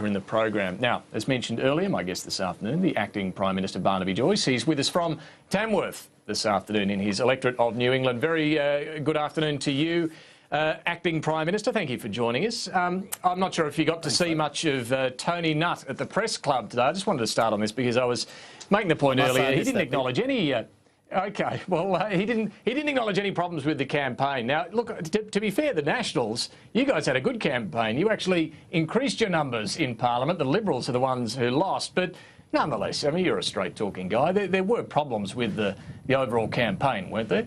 later in the program. Now, as mentioned earlier, my guest this afternoon, the Acting Prime Minister Barnaby Joyce. He's with us from Tamworth this afternoon in his electorate of New England. Very good afternoon to you, Acting Prime Minister. Thank you for joining us. I'm not sure if you got to see much of Tony Nutt at the Press Club today. I just wanted to start on this because I was making the point earlier. He didn't acknowledge any... OK, well, he didn't acknowledge any problems with the campaign. Now, look, to be fair, the Nationals, you guys had a good campaign. You actually increased your numbers in Parliament. The Liberals are the ones who lost. But nonetheless, I mean, you're a straight-talking guy. There were problems with the overall campaign, weren't there?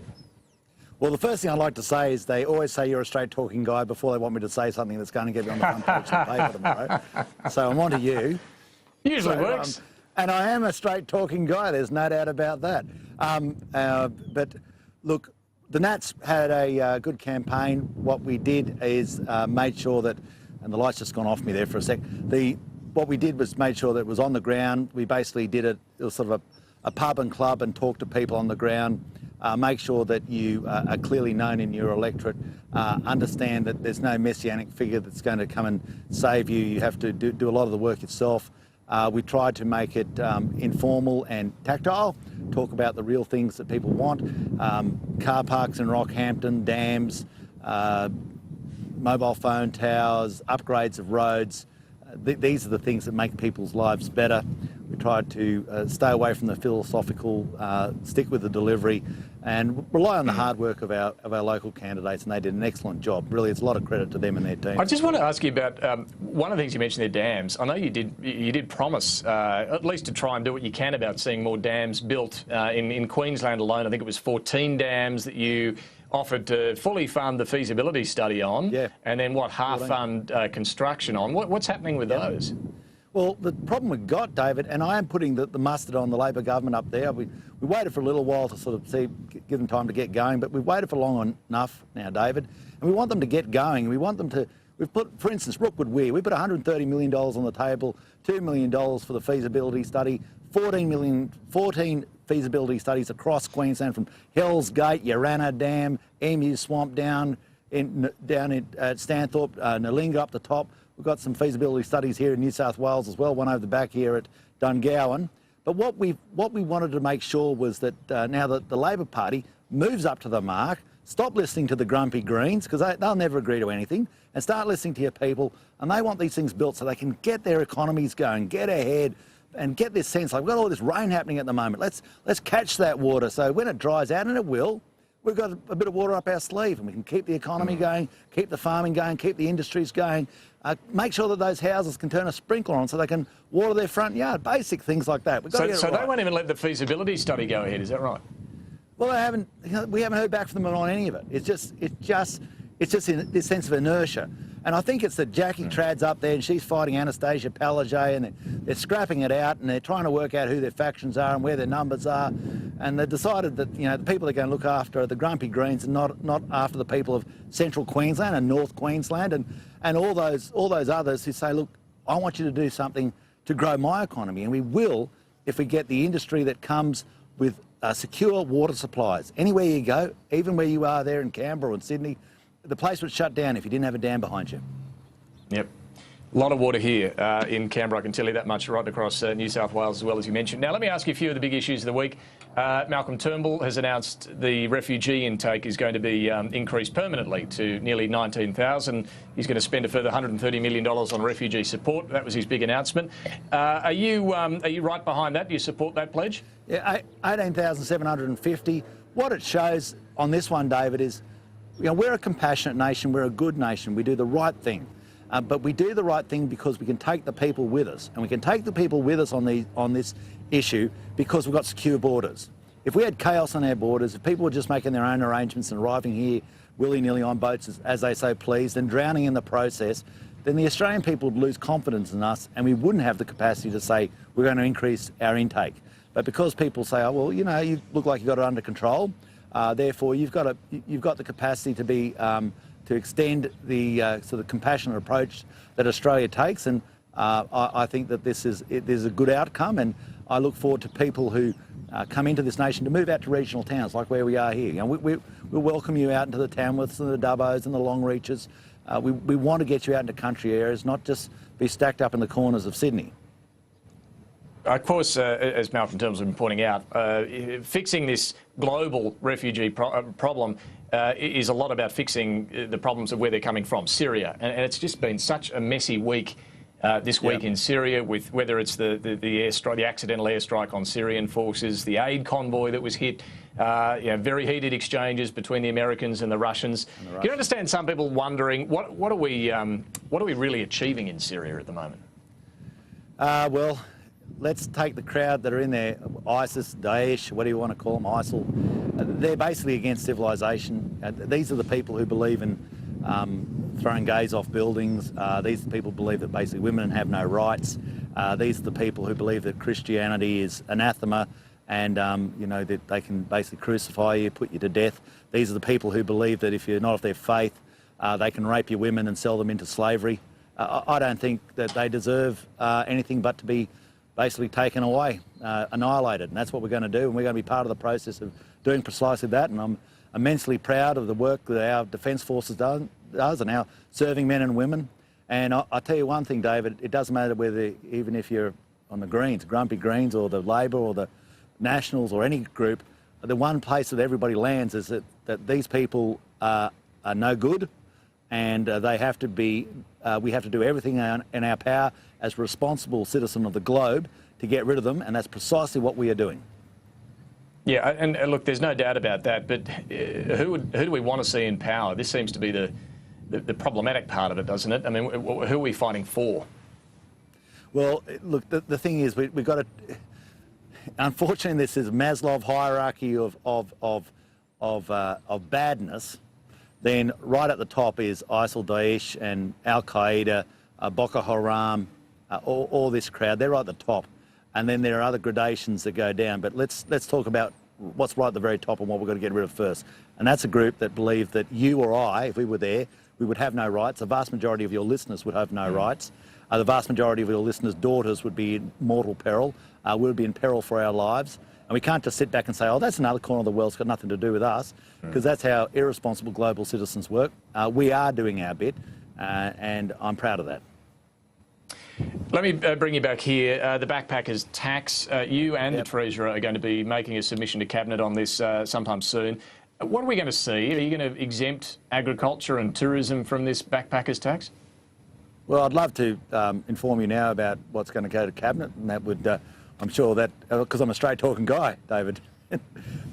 Well, the first thing I'd like to say is they always say you're a straight-talking guy before they want me to say something that's going to get me on the front page of the paper tomorrow. So I'm on to you. Usually works. And I am a straight-talking guy, there's no doubt about that. But look, the Nats had a good campaign. What we did is made sure that, and the light's just gone off me there for a sec, what we did was made sure that it was on the ground. We basically did it was sort of a pub and club and talk to people on the ground, make sure that you are clearly known in your electorate, understand that there's no messianic figure that's going to come and save you. You have to do a lot of the work yourself. We tried to make it informal and tactile, talk about the real things that people want, car parks in Rockhampton, dams, mobile phone towers, upgrades of roads. These are the things that make people's lives better. We tried to stay away from the philosophical, stick with the delivery, and rely on the hard work of our local candidates, and they did an excellent job. Really, it's a lot of credit to them and their team. I just want to ask you about one of the things you mentioned there, dams. I know you did promise at least to try and do what you can about seeing more dams built in Queensland alone. I think it was 14 dams that you offered to fully fund the feasibility study on, and then half fund construction on. What's happening with those? Well, the problem we've got, David, and I am putting the mustard on the Labor government up there. We waited for a little while to sort of give them time to get going, but we've waited for long enough now, David, and we want them to get going. We want them to. We've put, for instance, Rookwood Weir. We put $130 million on the table, $2 million for the feasibility study, 14 feasibility studies across Queensland from Hell's Gate, Yarana Dam, Emu Swamp down at Stanthorpe, Nalinga up the top. We've got some feasibility studies here in New South Wales as well, one over the back here at Dungowan. But what we wanted to make sure was that now that the Labor Party moves up to the mark, stop listening to the grumpy Greens, because they'll never agree to anything, and start listening to your people. And they want these things built so they can get their economies going, get ahead, and get this sense like, we've got all this rain happening at the moment. Let's catch that water. So when it dries out, and it will, we've got a bit of water up our sleeve, and we can keep the economy going, keep the farming going, keep the industries going, make sure that those houses can turn a sprinkler on so they can water their front yard. Basic things like that. So they won't even let the feasibility study go ahead, is that right? Well, we haven't heard back from them on any of it. It's just in this sense of inertia. And I think it's that Jackie Trad's up there and she's fighting Anastasia Palaszczuk, and they're scrapping it out and they're trying to work out who their factions are and where their numbers are. And they've decided that, you know, the people they're going to look after are the grumpy Greens and not after the people of Central Queensland and North Queensland and all those others who say, look, I want you to do something to grow my economy. And we will if we get the industry that comes with secure water supplies. Anywhere you go, even where you are there in Canberra and Sydney, the place would shut down if you didn't have a dam behind you. Yep. A lot of water here in Canberra, I can tell you that much, right across New South Wales as well, as you mentioned. Now, let me ask you a few of the big issues of the week. Malcolm Turnbull has announced the refugee intake is going to be increased permanently to nearly 19,000. He's going to spend a further $130 million on refugee support. That was his big announcement. Are you right behind that? Do you support that pledge? Yeah, 18,750. What it shows on this one, David, is, you know, we're a compassionate nation, we're a good nation, we do the right thing. But we do the right thing because we can take the people with us. And we can take the people with us on this issue because we've got secure borders. If we had chaos on our borders, if people were just making their own arrangements and arriving here willy-nilly on boats as they so pleased and drowning in the process, then the Australian people would lose confidence in us and we wouldn't have the capacity to say we're going to increase our intake. But because people say, oh, well, you know, you look like you've got it under control, therefore you've got the capacity to be to extend the sort of compassionate approach that Australia takes, and I think that there's a good outcome, and I look forward to people who come into this nation to move out to regional towns like where we are here. You know, we'll welcome you out into the Tamworths and the Dubbos and the Longreaches. We want to get you out into country areas, not just be stacked up in the corners of Sydney. Of course, as Malcolm Turnbull's been pointing out, fixing this global refugee problem is a lot about fixing the problems of where they're coming from, Syria. And it's just been such a messy week this week in Syria, with whether it's the airstrike, the accidental airstrike on Syrian forces, the aid convoy that was hit, very heated exchanges between the Americans and the Russians. Can you understand some people wondering what are we really achieving in Syria at the moment? Well, let's take the crowd that are in there, ISIS, Daesh, what do you want to call them, ISIL. They're basically against civilisation. These are the people who believe in throwing gays off buildings. These are the people who believe that basically women have no rights. These are the people who believe that Christianity is anathema and, that they can basically crucify you, put you to death. These are the people who believe that if you're not of their faith, they can rape your women and sell them into slavery. I don't think that they deserve anything but to be basically taken away, annihilated, and that's what we're going to do, and we're going to be part of the process of doing precisely that. And I'm immensely proud of the work that our Defence Forces does and our serving men and women. And I'll tell you one thing, David, it doesn't matter whether, even if you're on the Greens, Grumpy Greens, or the Labor or the Nationals or any group, the one place that everybody lands is that these people are no good, and they have to be, we have to do everything in our power as a responsible citizen of the globe to get rid of them, and that's precisely what we are doing. Yeah, and look, there's no doubt about that, but who do we want to see in power? This seems to be the problematic part of it, doesn't it? I mean, who are we fighting for? Well, look, the thing is, we've got to... Unfortunately, this is Maslows Hierarchy of badness. Then right at the top is ISIL, Daesh and Al-Qaeda, Boko Haram, all this crowd. They're right at the top. And then there are other gradations that go down. But let's talk about what's right at the very top and what we've got to get rid of first. And that's a group that believe that you or I, if we were there, we would have no rights. The vast majority of your listeners would have no rights. The vast majority of your listeners' daughters would be in mortal peril. We would be in peril for our lives. And we can't just sit back and say, oh, that's another corner of the world, it's got nothing to do with us, because that's how irresponsible global citizens work. We are doing our bit, and I'm proud of that. Let me bring you back here. The backpackers tax. You and the Treasurer are going to be making a submission to Cabinet on this sometime soon. What are we going to see? Are you going to exempt agriculture and tourism from this backpackers tax? Well, I'd love to inform you now about what's going to go to Cabinet, and that would... I'm sure that, because I'm a straight-talking guy, David,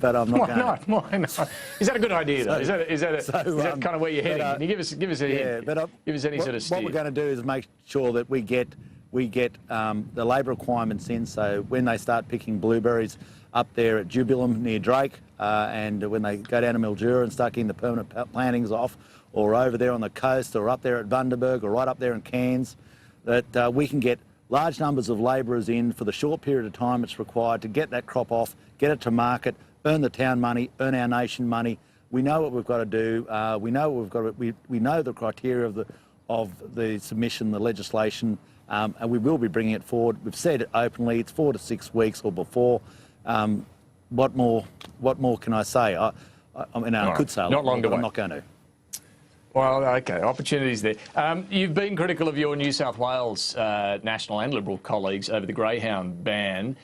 but I'm not going to. Why not? Is that a good idea, though? Is that kind of where you're heading? Can you give us a hint? Give us any sort of steer. What we're going to do is make sure that we get the labour requirements in, so when they start picking blueberries up there at Jubilee near Drake, and when they go down to Mildura and start getting the permanent plantings off, or over there on the coast, or up there at Bundaberg, or right up there in Cairns, that we can get large numbers of labourers in for the short period of time it's required to get that crop off, get it to market, earn the town money, earn our nation money. We know what we've got to do. We know what we've got to, we know the criteria of the submission, the legislation, and we will be bringing it forward. We've said it openly. It's 4 to 6 weeks or before. What more can I say? I mean, I could say a lot, not long to wait. I'm not going to. Well, OK, opportunities there. You've been critical of your New South Wales National and Liberal colleagues over the greyhound ban.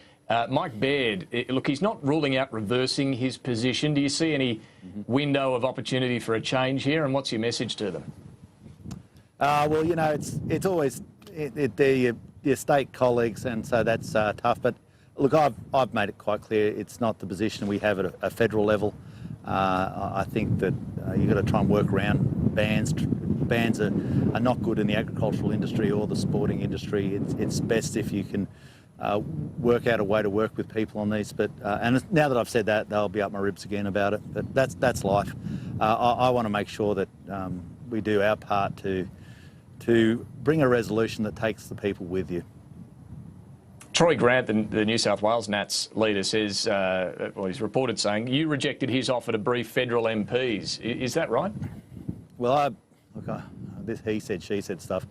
Mike Baird, look, he's not ruling out reversing his position. Do you see any window of opportunity for a change here, and what's your message to them? Well, you know, it's always they're your state colleagues, and so that's tough. But look, I've made it quite clear it's not the position we have at a federal level. I think that you've got to try and work around bans. Bans are not good in the agricultural industry or the sporting industry. It's best if you can work out a way to work with people on these. But and now that I've said that, they'll be up my ribs again about it. But that's life. I want to make sure that we do our part to bring a resolution that takes the people with you. Troy Grant, the New South Wales Nats leader, says, well, he's reported saying, you rejected his offer to brief federal MPs. Is that right? Well, this he said, she said stuff.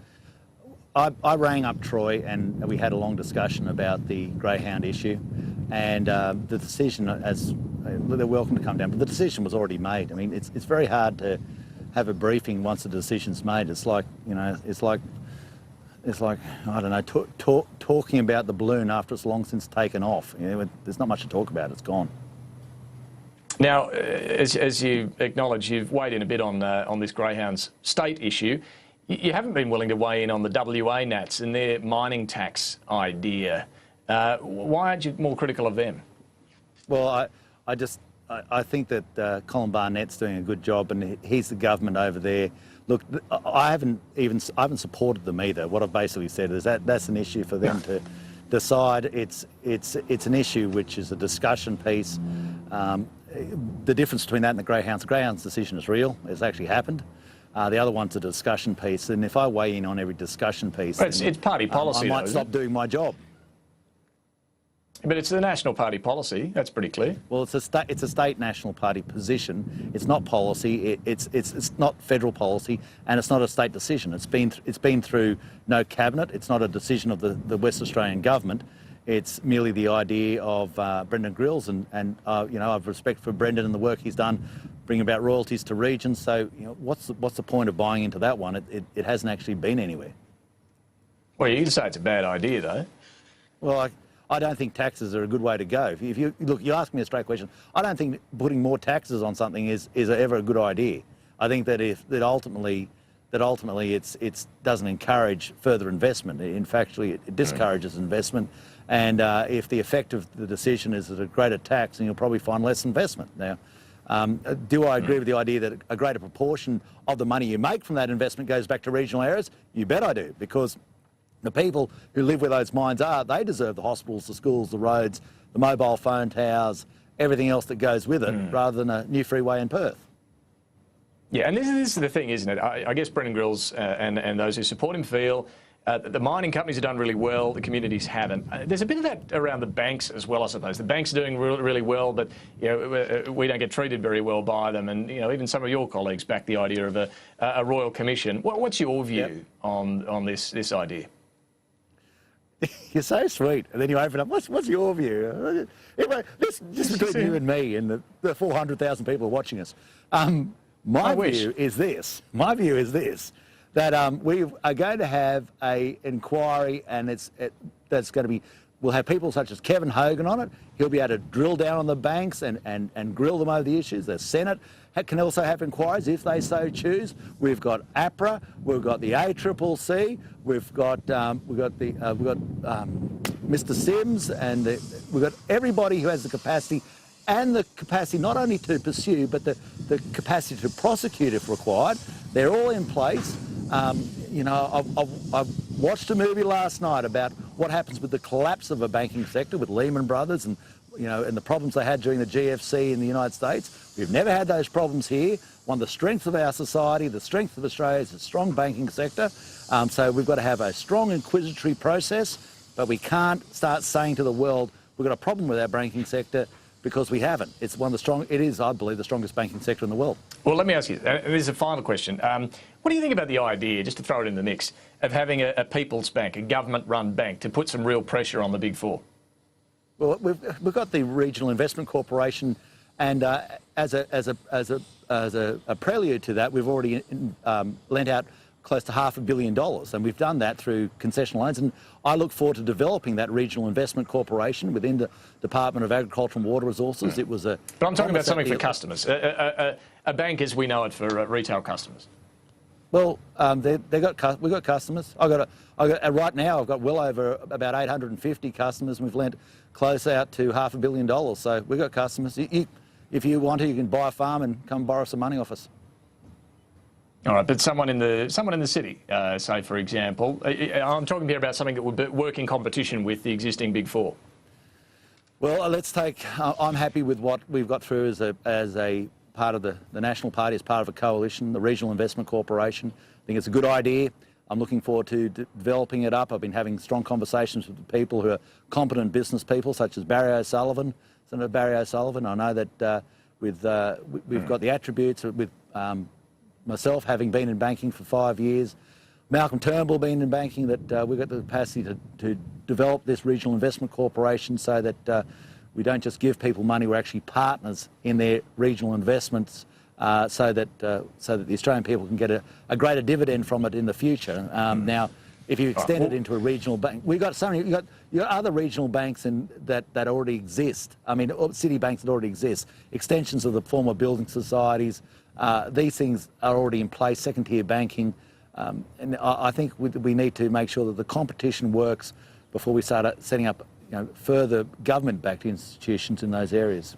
I rang up Troy and we had a long discussion about the greyhound issue, and the decision, as they're welcome to come down, but the decision was already made. I mean, it's very hard to have a briefing once the decision's made. It's like, you know, it's like I don't know, talking about the balloon after it's long since taken off. You know, there's not much to talk about. It's gone. Now, as you acknowledge, you've weighed in a bit on this greyhounds state issue. You haven't been willing to weigh in on the WA Nats and their mining tax idea. Why aren't you more critical of them? Well, I think that Colin Barnett's doing a good job, and he's the government over there. Look, I haven't supported them either. What I've basically said is that's an issue for them to decide. It's an issue which is a discussion piece. The difference between that and the Greyhounds decision is real. It's actually happened. The other one's a discussion piece, and if I weigh in on every discussion piece, well, it's party policy. I might stop doing my job. But it's the National Party policy. That's pretty clear. Well, it's a state National Party position. It's not policy. It's not federal policy, and it's not a state decision. It's been through no cabinet. It's not a decision of the West Australian government. It's merely the idea of Brendan Grills, and you know, I've respect for Brendan and the work he's done, bringing about royalties to regions. So, you know, what's the point of buying into that one? It hasn't actually been anywhere. Well, you can say it's a bad idea, though. Well, I don't think taxes are a good way to go. If you look, you ask me a straight question. I don't think putting more taxes on something is ever a good idea. I think that ultimately it doesn't encourage further investment. In fact, it discourages investment. And if the effect of the decision is that a greater tax, then you'll probably find less investment. Now, do I agree with the idea that a greater proportion of the money you make from that investment goes back to regional areas? You bet I do, because the people who live where those mines are, they deserve the hospitals, the schools, the roads, the mobile phone towers, everything else that goes with it, rather than a new freeway in Perth. Yeah, and this is the thing, isn't it? I guess Brendan Grills and those who support him feel the mining companies have done really well, the communities haven't. There's a bit of that around the banks as well, I suppose. The banks are doing really well, but you know, we don't get treated very well by them. And you know, even some of your colleagues back the idea of a royal commission. What's your view on this idea? You're so sweet, and then you open up. What's your view? This just between you and me and the 400,000 people watching us. My view is this. That we are going to have an inquiry, and that's going to be. We'll have people such as Kevin Hogan on it. He'll be able to drill down on the banks and grill them over the issues. The Senate can also have inquiries if they so choose. We've got APRA, we've got the ACCC, we've got Mr. Sims, and we've got everybody who has the capacity not only to pursue, but the capacity to prosecute if required. They're all in place. You know, I've watched a movie last night about what happens with the collapse of a banking sector with Lehman Brothers and, you know, and the problems they had during the GFC in the United States. We've never had those problems here. One of the strengths of our society, the strength of Australia is a strong banking sector. So we've got to have a strong inquisitory process, but we can't start saying to the world, we've got a problem with our banking sector, because we haven't. It's one of the it is, I believe, the strongest banking sector in the world. Well, let me ask you, this is a final question. What do you think about the idea, just to throw it in the mix, of having a people's bank, a government-run bank, to put some real pressure on the Big Four? Well, we've got the Regional Investment Corporation, and as a prelude to that, we've already lent out close to $500 million, and we've done that through concessional loans. And I look forward to developing that Regional Investment Corporation within the Department of Agriculture and Water Resources. It was a. But I'm talking about something for customers, a bank as we know it for retail customers. Well, we've got customers. Right now I've got well over about 850 customers, and we've lent close out to $500 million. So we've got customers. If you want to, you can buy a farm and come borrow some money off us. All right, but someone in the city, say for example, I'm talking here about something that would work in competition with the existing Big Four. Well, let's take. I'm happy with what we've got through as a part of the National Party, as part of a coalition, the Regional Investment Corporation. I think it's a good idea. I'm looking forward to developing it up. I've been having strong conversations with the people who are competent business people, such as Barry O'Sullivan, Senator Barry O'Sullivan. I know that we've got the attributes with. Myself, having been in banking for 5 years, Malcolm Turnbull being in banking, that we've got the capacity to develop this Regional Investment Corporation so that we don't just give people money, we're actually partners in their regional investments so that the Australian people can get a greater dividend from it in the future. Now, if you extend it into a regional bank, we've got so many. You got other regional banks that already exist. I mean, city banks that already exist. Extensions of the former building societies. These things are already in place. Second-tier banking, and I think we need to make sure that the competition works before we start setting up further government-backed institutions in those areas.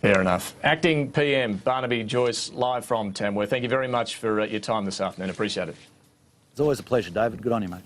Fair enough. Acting PM Barnaby Joyce, live from Tamworth. Thank you very much for your time this afternoon. Appreciate it. It's always a pleasure, David. Good on you, mate.